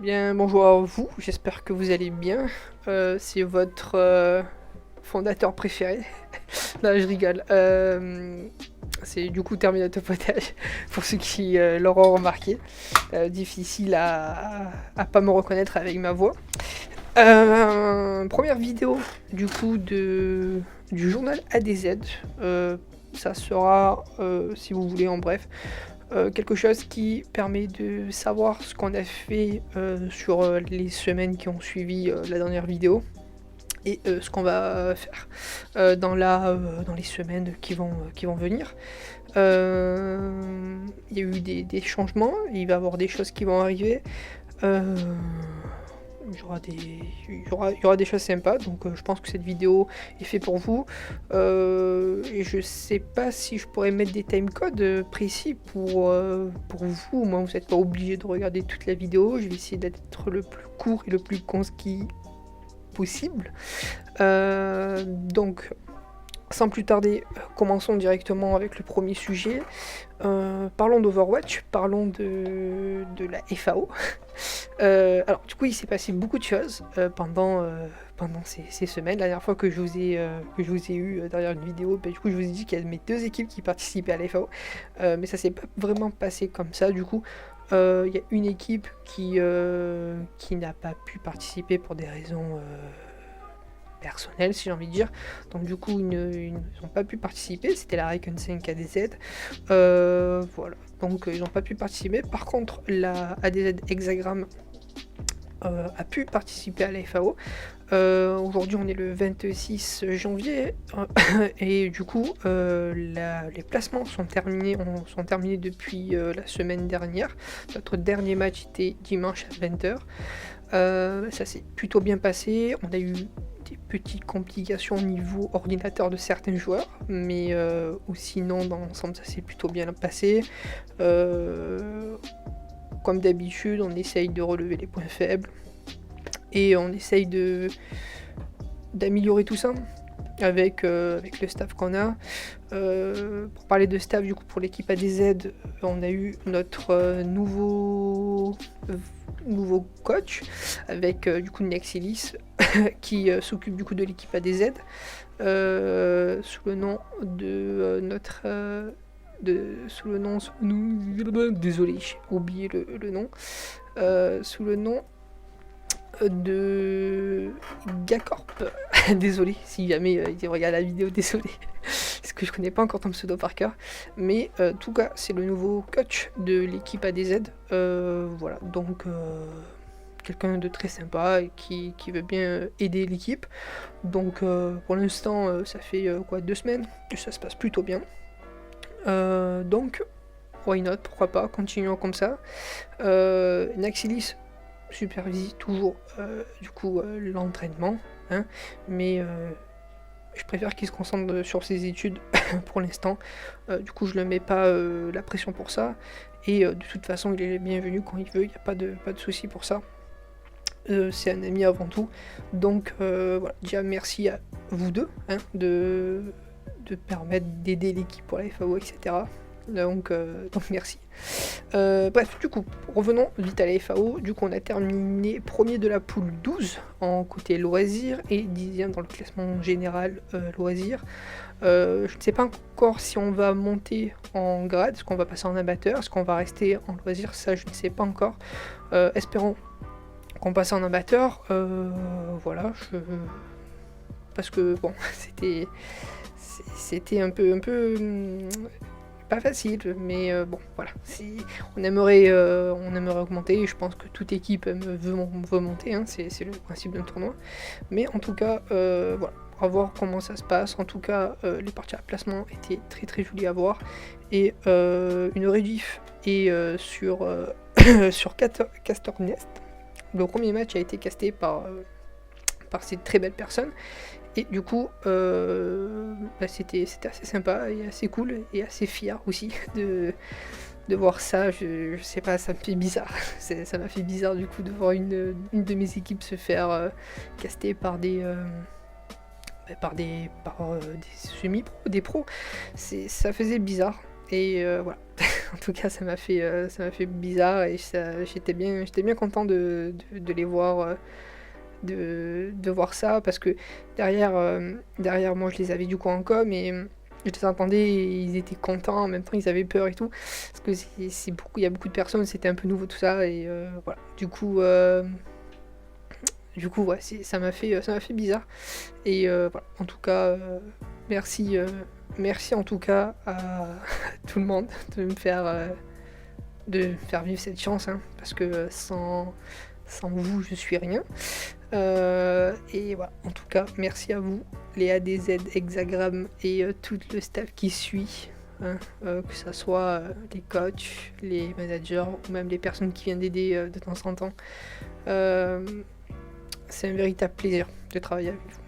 Bien, bonjour à vous, j'espère que vous allez bien. C'est votre fondateur préféré. Là, je rigole. C'est du coup Terminator Potage, pour ceux qui l'auront remarqué. Difficile à pas me reconnaître avec ma voix. Première vidéo du coup du journal ADZ. Ça sera, si vous voulez en bref, quelque chose qui permet de savoir ce qu'on a fait sur les semaines qui ont suivi la dernière vidéo et ce qu'on va faire dans les semaines qui vont venir. Il y a eu des changements, il va y avoir des choses qui vont arriver. Euh, il y aura des choses sympas, donc je pense que cette vidéo est faite pour vous. Et je sais pas si je pourrais mettre des timecodes précis pour vous. Au moins, vous n'êtes pas obligé de regarder toute la vidéo. Je vais essayer d'être le plus court et le plus concis possible. Donc, sans plus tarder, commençons directement avec le premier sujet. Parlons d'Overwatch, parlons de la FAO. Alors du coup il s'est passé beaucoup de choses pendant ces semaines. La dernière fois que je vous ai eu derrière une vidéo, du coup je vous ai dit qu'il y a mes deux équipes qui participaient à la FAO. Mais ça s'est pas vraiment passé comme ça du coup. Il y a une équipe qui n'a pas pu participer pour des raisons personnelles, si j'ai envie de dire. Donc du coup ils n'ont pas pu participer, c'était la Recon 5 ADZ. Voilà, donc ils n'ont pas pu participer. Par contre la ADZ Hexagram a pu participer à la FAO. Aujourd'hui on est le 26 janvier et du coup les placements sont terminés depuis la semaine dernière. Notre dernier match était dimanche à 20h. Ça s'est plutôt bien passé. On a eu des petites complications au niveau ordinateur de certains joueurs, mais sinon dans l'ensemble ça s'est plutôt bien passé. Comme d'habitude, on essaye de relever les points faibles et on essaye d'améliorer tout ça avec le staff qu'on a. Pour parler de staff, du coup, pour l'équipe ADZ, on a eu notre nouveau coach avec du coup Nexilis qui s'occupe du coup de l'équipe ADZ sous le nom de désolé, j'ai oublié le nom. Sous le nom de Gacorp. Désolé si jamais il regarde la vidéo, désolé. Parce que je connais pas encore ton pseudo par cœur. Mais en tout cas, c'est le nouveau coach de l'équipe ADZ. Voilà, donc quelqu'un de très sympa et qui veut bien aider l'équipe. Donc pour l'instant, ça fait 2 semaines que ça se passe plutôt bien. Donc, why not, pourquoi pas, continuons comme ça. Naxilis supervise toujours du coup l'entraînement, hein, mais je préfère qu'il se concentre sur ses études pour l'instant. Du coup je ne mets pas la pression pour ça, et de toute façon il est bienvenu quand il veut, il n'y a pas de souci pour ça. C'est un ami avant tout, donc voilà, déjà merci à vous deux hein, de permettre d'aider l'équipe pour la FAO, etc. Donc merci. Bref, du coup, revenons vite à la FAO. Du coup, on a terminé premier de la poule 12 en côté loisirs et 10e dans le classement général loisirs. Je ne sais pas encore si on va monter en grade, est-ce qu'on va passer en amateur, est-ce qu'on va rester en loisirs, ça je ne sais pas encore. Espérons qu'on passe en amateur. Voilà, parce que bon, c'était un peu pas facile, mais bon, voilà. Si on aimerait augmenter, et je pense que toute équipe veut monter, hein, c'est le principe d'un tournoi. Mais en tout cas, voilà, on va voir comment ça se passe. En tout cas, les parties à placement étaient très très jolies à voir, et une rediff est sur sur Castor Nest. Le premier match a été casté par ces très belles personnes. Et du coup, c'était assez sympa et assez cool et assez fier aussi de voir ça. Je sais pas, ça me fait bizarre. Ça m'a fait bizarre du coup de voir une de mes équipes se faire caster par des semi-pros, des pros. Ça faisait bizarre. Et voilà. En tout cas, ça m'a fait bizarre et j'étais bien content de les voir, de voir ça parce que derrière moi je les avais du coup en com et je les entendais et ils étaient contents, en même temps ils avaient peur et tout parce que c'est beaucoup, il y a beaucoup de personnes, c'était un peu nouveau tout ça et voilà. Du coup ouais, ça m'a fait bizarre et voilà. En tout cas, merci en tout cas à tout le monde de me faire vivre cette chance, hein, parce que sans vous, je suis rien. Et voilà, en tout cas, merci à vous, les ADZ, Hexagram et tout le staff qui suit, hein, que ce soit les coachs, les managers ou même les personnes qui viennent d'aider de temps en temps. C'est un véritable plaisir de travailler avec vous.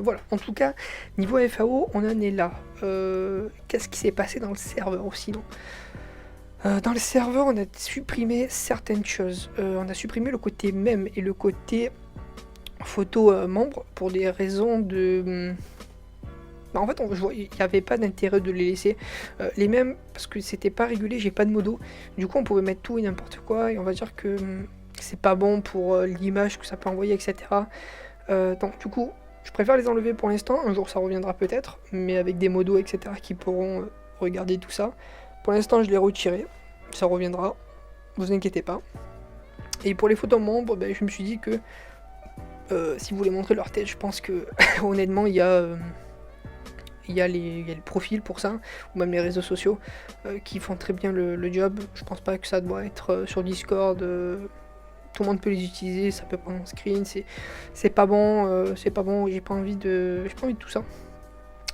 Voilà, en tout cas, niveau FAO, on en est là. Qu'est-ce qui s'est passé dans le serveur aussi, non dans le serveur, on a supprimé certaines choses. On a supprimé le côté mème et le côté photo membre pour des raisons de... En fait, il n'y avait pas d'intérêt de les laisser. Les mèmes, parce que c'était pas régulé, j'ai pas de modo. Du coup, on pouvait mettre tout et n'importe quoi. Et on va dire que c'est pas bon pour l'image que ça peut envoyer, etc. Donc, du coup, je préfère les enlever pour l'instant. Un jour, ça reviendra peut-être. Mais avec des modos, etc. qui pourront regarder tout ça. Pour l'instant, je l'ai retiré, ça reviendra, vous inquiétez pas. Et pour les photos membres, je me suis dit que si vous voulez montrer leur tête, je pense que honnêtement, il y a les profils pour ça, ou même les réseaux sociaux qui font très bien le job. Je pense pas que ça doit être sur Discord. Tout le monde peut les utiliser, ça peut prendre un screen, c'est pas bon, j'ai pas envie de tout ça.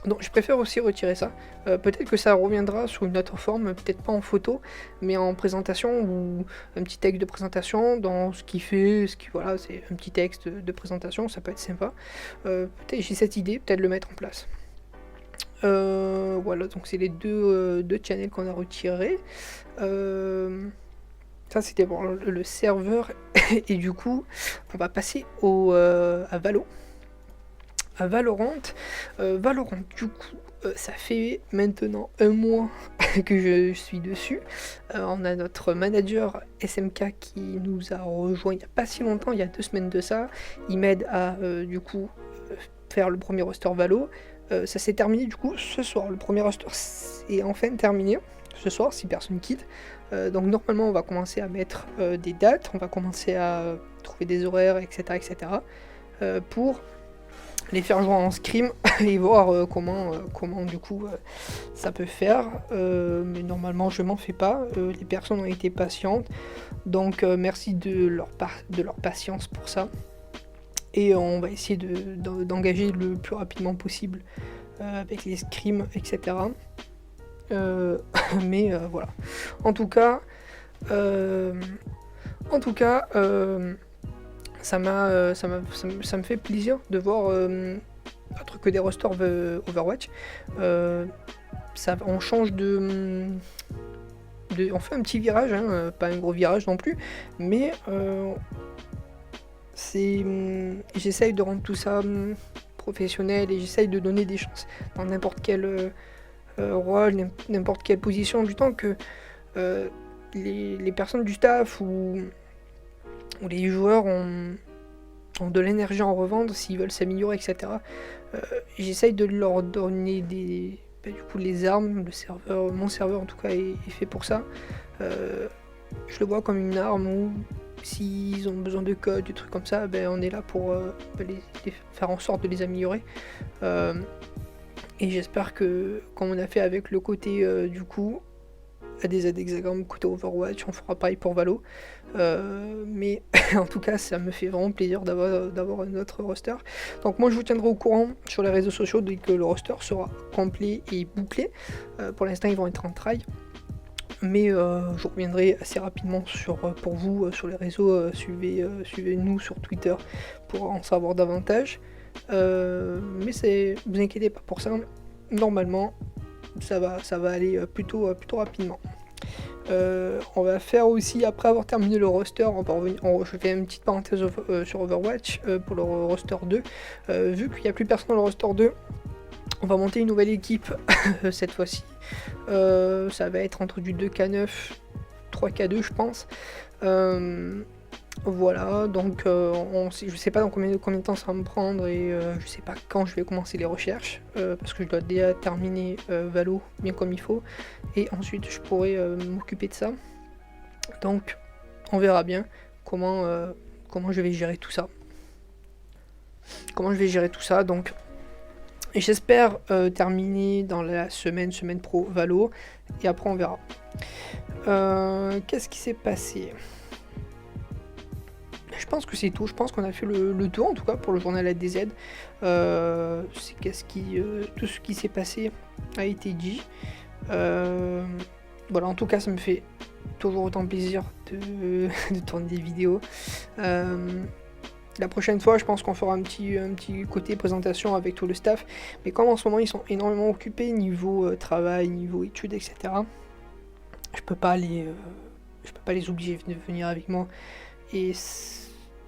Donc je préfère aussi retirer ça. Peut-être que ça reviendra sous une autre forme, peut-être pas en photo, mais en présentation ou un petit texte de présentation dans ce qu'il fait, voilà, c'est un petit texte de présentation, ça peut être sympa. Peut-être j'ai cette idée, peut-être le mettre en place. Voilà, donc c'est les deux channels qu'on a retirés. Ça c'était pour le serveur et du coup on va passer à Valo. À Valorant. Valorant, du coup, ça fait maintenant 1 mois que je suis dessus. On a notre manager SMK qui nous a rejoint il n'y a pas si longtemps, il y a 2 semaines de ça. Il m'aide à, du coup, faire le premier roster Valo. Ça s'est terminé, du coup, ce soir. Le premier roster est enfin terminé. Ce soir, si personne quitte. Donc normalement, on va commencer à mettre des dates, on va commencer à trouver des horaires, etc. Pour les faire jouer en scrim et voir comment du coup ça peut faire, mais normalement je m'en fais pas, les personnes ont été patientes, donc merci de leur patience pour ça, et on va essayer d'engager le plus rapidement possible avec les scrims, etc. Mais voilà, en tout cas ça me fait plaisir de voir autre que des rosters Overwatch. On change on fait un petit virage, hein, pas un gros virage non plus, mais j'essaye de rendre tout ça professionnel et j'essaye de donner des chances dans n'importe quel rôle, n'importe quelle position, du temps que les personnes du staff ou les joueurs ont de l'énergie à en revendre s'ils veulent s'améliorer, etc. J'essaye de leur donner du coup les armes. Mon serveur en tout cas est fait pour ça. Je le vois comme une arme où s'ils ont besoin de code, des trucs comme ça, on est là pour les faire en sorte de les améliorer. Et j'espère que, comme on a fait avec le côté du coup ADZ Hexagram côté Overwatch, on fera pareil pour Valo. Mais en tout cas, ça me fait vraiment plaisir d'avoir un autre roster. Donc moi, je vous tiendrai au courant sur les réseaux sociaux dès que le roster sera complet et bouclé. Pour l'instant, ils vont être en try. Mais je reviendrai assez rapidement pour vous sur les réseaux. Suivez-nous sur Twitter pour en savoir davantage. Mais vous inquiétez pas pour ça. Normalement, ça va aller plutôt rapidement. On va faire aussi, après avoir terminé le roster, je fais une petite parenthèse sur Overwatch pour le roster 2. Vu qu'il n'y a plus personne dans le roster 2, On va monter une nouvelle équipe cette fois-ci. Ça va être entre du 2K9, 3K2 je pense. Voilà, donc je sais pas dans combien de temps ça va me prendre et je sais pas quand je vais commencer les recherches parce que je dois déjà terminer Valo bien comme il faut et ensuite je pourrai m'occuper de ça. Donc on verra bien comment je vais gérer tout ça. Donc j'espère terminer dans la semaine pro Valo et après on verra. Qu'est-ce qui s'est passé ? Je pense que c'est tout, je pense qu'on a fait le tour en tout cas pour le journal ADZ. Tout ce qui s'est passé a été dit. Voilà, en tout cas ça me fait toujours autant plaisir de tourner des vidéos. La prochaine fois je pense qu'on fera un petit côté présentation avec tout le staff. Mais comme en ce moment ils sont énormément occupés niveau travail, niveau études, etc. Je peux pas les obliger de venir avec moi. Et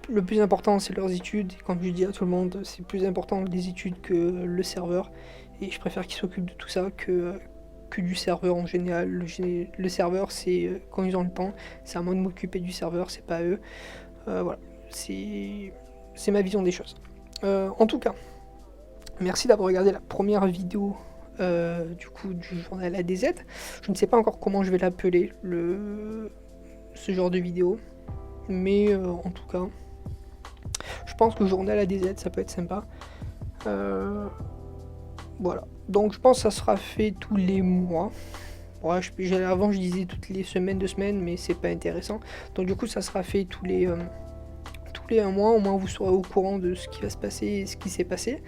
le plus important c'est leurs études, et comme je dis à tout le monde, c'est plus important les études que le serveur, et je préfère qu'ils s'occupent de tout ça que du serveur en général. Le serveur c'est quand ils ont le temps, c'est à moi de m'occuper du serveur, c'est pas à eux. Voilà, c'est ma vision des choses. En tout cas, merci d'avoir regardé la première vidéo du journal ADZ. Je ne sais pas encore comment je vais l'appeler, ce genre de vidéo. Mais en tout cas, je pense que journal ADZ ça peut être sympa. Voilà, donc je pense que ça sera fait tous les mois. Ouais, avant je disais toutes les semaines, 2 semaines, mais c'est pas intéressant. Donc du coup ça sera fait tous les 1 mois, au moins vous serez au courant de ce qui va se passer et ce qui s'est passé.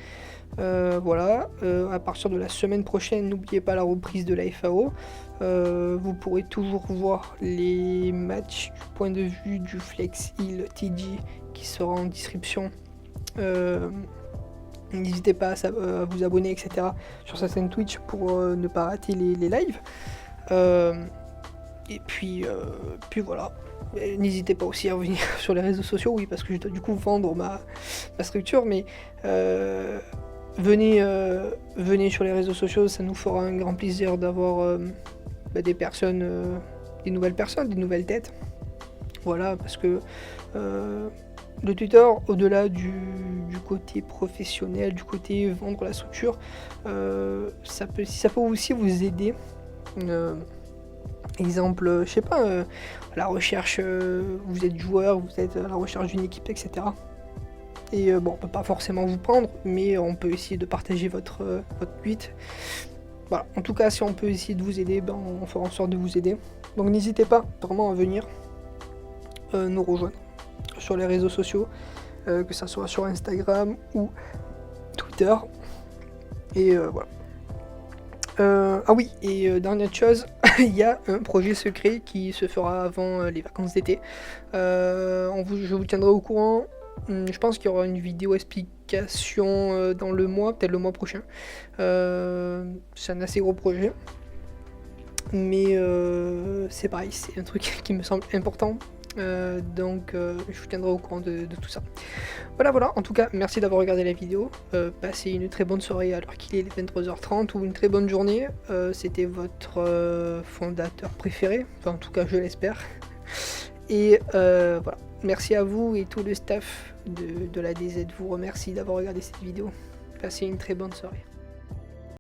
Voilà, à partir de la semaine prochaine, n'oubliez pas la reprise de la FAO. Vous pourrez toujours voir les matchs du point de vue du Flex Hill TG qui sera en description. N'hésitez pas à vous abonner, etc. sur sa chaîne Twitch pour ne pas rater les lives. Et puis voilà. N'hésitez pas aussi à revenir sur les réseaux sociaux, oui, parce que je dois du coup vendre ma structure, mais venez sur les réseaux sociaux, ça nous fera un grand plaisir d'avoir des personnes, des nouvelles personnes, des nouvelles têtes. Voilà, parce que le tuteur, au-delà du côté professionnel, du côté vendre la structure, ça peut aussi vous aider. Exemple, je sais pas, à la recherche, vous êtes joueur, vous êtes à la recherche d'une équipe, etc. Et bon, on peut pas forcément vous prendre, mais on peut essayer de partager votre tweet. Voilà, en tout cas, si on peut essayer de vous aider, on fera en sorte de vous aider. Donc n'hésitez pas vraiment à venir nous rejoindre sur les réseaux sociaux, que ça soit sur Instagram ou Twitter. Et voilà. Ah oui, et dernière chose, il y a un projet secret qui se fera avant les vacances d'été. Je vous tiendrai au courant. Je pense qu'il y aura une vidéo explication dans le mois, peut-être le mois prochain. C'est un assez gros projet. Mais c'est pareil, c'est un truc qui me semble important. Donc je vous tiendrai au courant de tout ça. Voilà, en tout cas merci d'avoir regardé la vidéo. Passez une très bonne soirée alors qu'il est les 23h30 ou une très bonne journée. C'était votre fondateur préféré, enfin en tout cas je l'espère. Et voilà, merci à vous, et tout le staff de la DZ vous remercie d'avoir regardé cette vidéo. Passez une très bonne soirée.